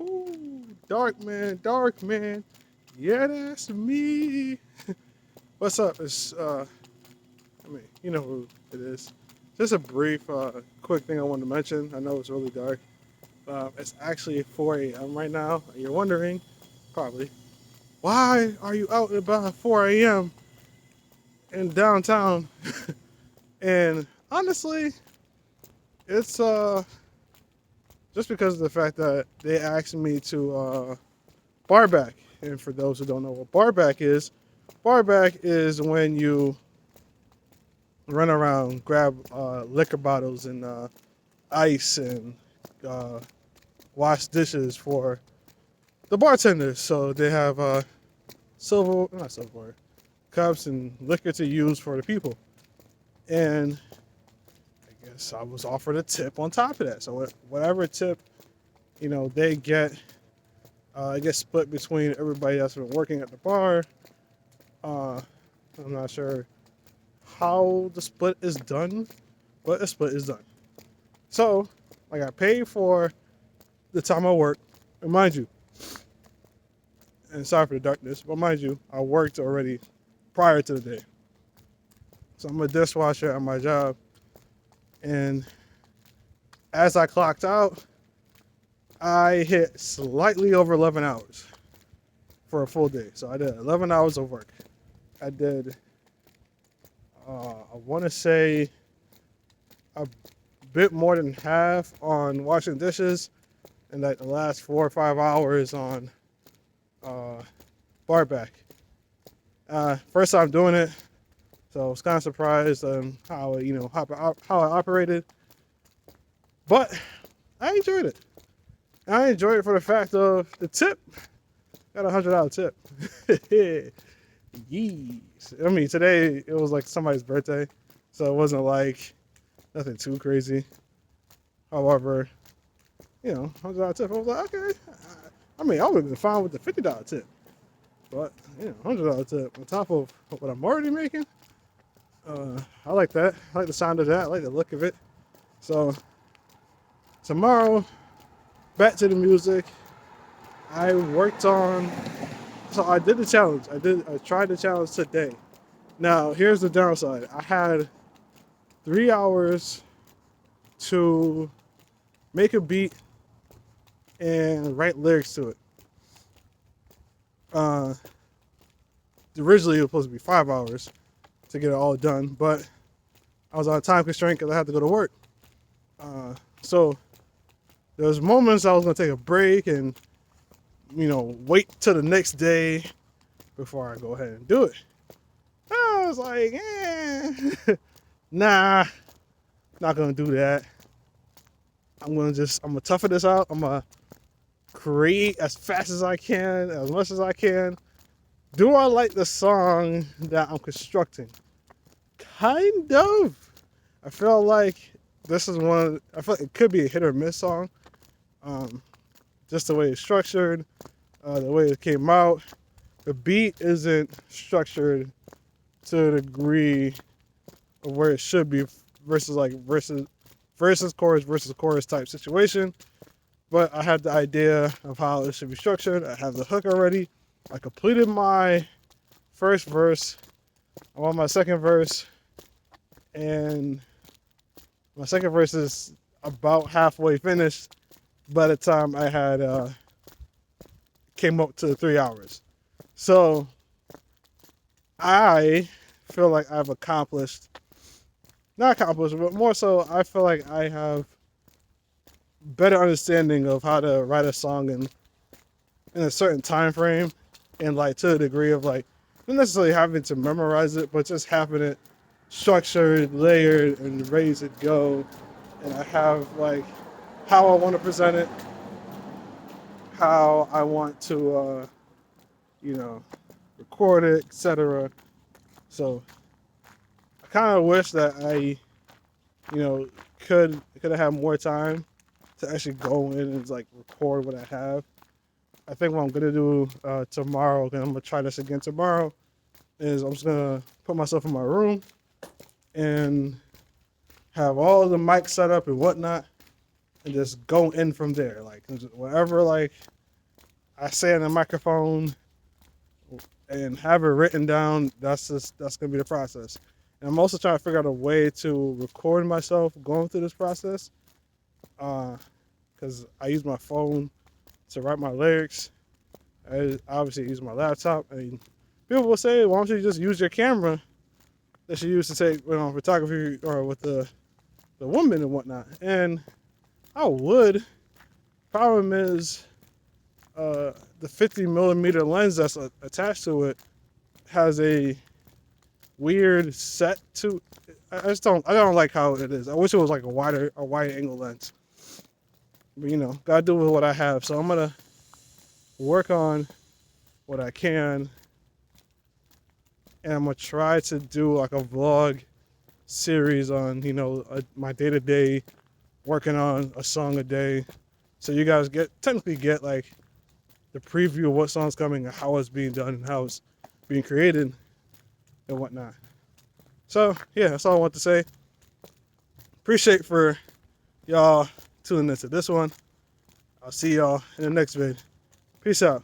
Ooh, dark man. Yeah, that's me. What's up? You know who it is. Just a brief, quick thing I wanted to mention. I know it's really dark. It's actually 4 a.m. right now. You're wondering, probably, why are you out about 4 a.m. in downtown? And honestly, it's just because of the fact that they asked me to bar back. And for those who don't know what bar back is when you run around, grab liquor bottles and ice and uh, wash dishes for the bartenders. So they have not silverware, cups and liquor to use for the people. And I guess I was offered a tip on top of that. So whatever tip they get, it gets split between everybody that's been working at the bar. Uh, I'm not sure how the split is done, but the split is done. So I got paid for the time I worked, and mind you, and sorry for the darkness, but mind you, I worked already prior to the day. So I'm a dishwasher at my job, and as I clocked out, I hit slightly over 11 hours for a full day. So I did 11 hours of work. I did, I want to say, a bit more than half on washing dishes, and like the last 4 or 5 hours on bar back. First time doing it, so I was kind of surprised how I operated, but I enjoyed it. I enjoyed it for the fact of the tip. Got $100 tip. Yees. I mean, today it was like somebody's birthday, so it wasn't like nothing too crazy. However, $100 tip. I was like, okay. I mean, I would have been fine with the $50 tip, but $100 tip on top of what I'm already making. I like that. I like the sound of that. I like the look of it. So tomorrow, back to the music. I worked on. So I did the challenge. I tried the challenge today. Now here's the downside. I had 3 hours to make a beat and write lyrics to it. Originally it was supposed to be 5 hours to get it all done, but I was on a time constraint because I had to go to work. So there was moments I was gonna take a break and wait till the next day before I go ahead and do it. I was like, nah, not gonna do that. I'm gonna toughen this out. I'm gonna create as fast as I can, as much as I can. Do I like the song that I'm constructing? Kind of. I feel like this is I feel like it could be a hit or miss song. Just the way it's structured, the way it came out. The beat isn't structured to the degree of where it should be versus chorus type situation. But I had the idea of how it should be structured. I have the hook already. I completed my first verse. I'm on my second verse, and my second verse is about halfway finished by the time I had came up to 3 hours. So I feel like I've not accomplished, but more so I feel like I have better understanding of how to write a song in a certain time frame, and like to the degree of like not necessarily having to memorize it, but just having it structured, layered, and ready to go. And I have like how I want to present it, how I want to record it, etc. So I kind of wish that I could have had more time to actually go in and like record what I have. I think what I'm gonna do tomorrow, and I'm gonna try this again tomorrow, is I'm just gonna put myself in my room and have all the mics set up and whatnot, and just go in from there. Like whatever, like I say in the microphone and have it written down. That's gonna be the process. And I'm also trying to figure out a way to record myself going through this process, because I use my phone to write my lyrics. I obviously use my laptop. I mean, people will say, "Why don't you just use your camera that you use to take photography or with the woman and whatnot?" And I would. Problem is, the 50 millimeter lens that's attached to it has a weird set to. I don't like how it is. I wish it was like a wide angle lens. But gotta do with what I have. So I'm gonna work on what I can, and I'm gonna try to do like a vlog series on my day to day working on a song a day, so you guys technically get like the preview of what song's coming and how it's being done and how it's being created and whatnot. So yeah, that's all I want to say. Appreciate for y'all tuning into this one. I'll see y'all in the next vid. Peace out.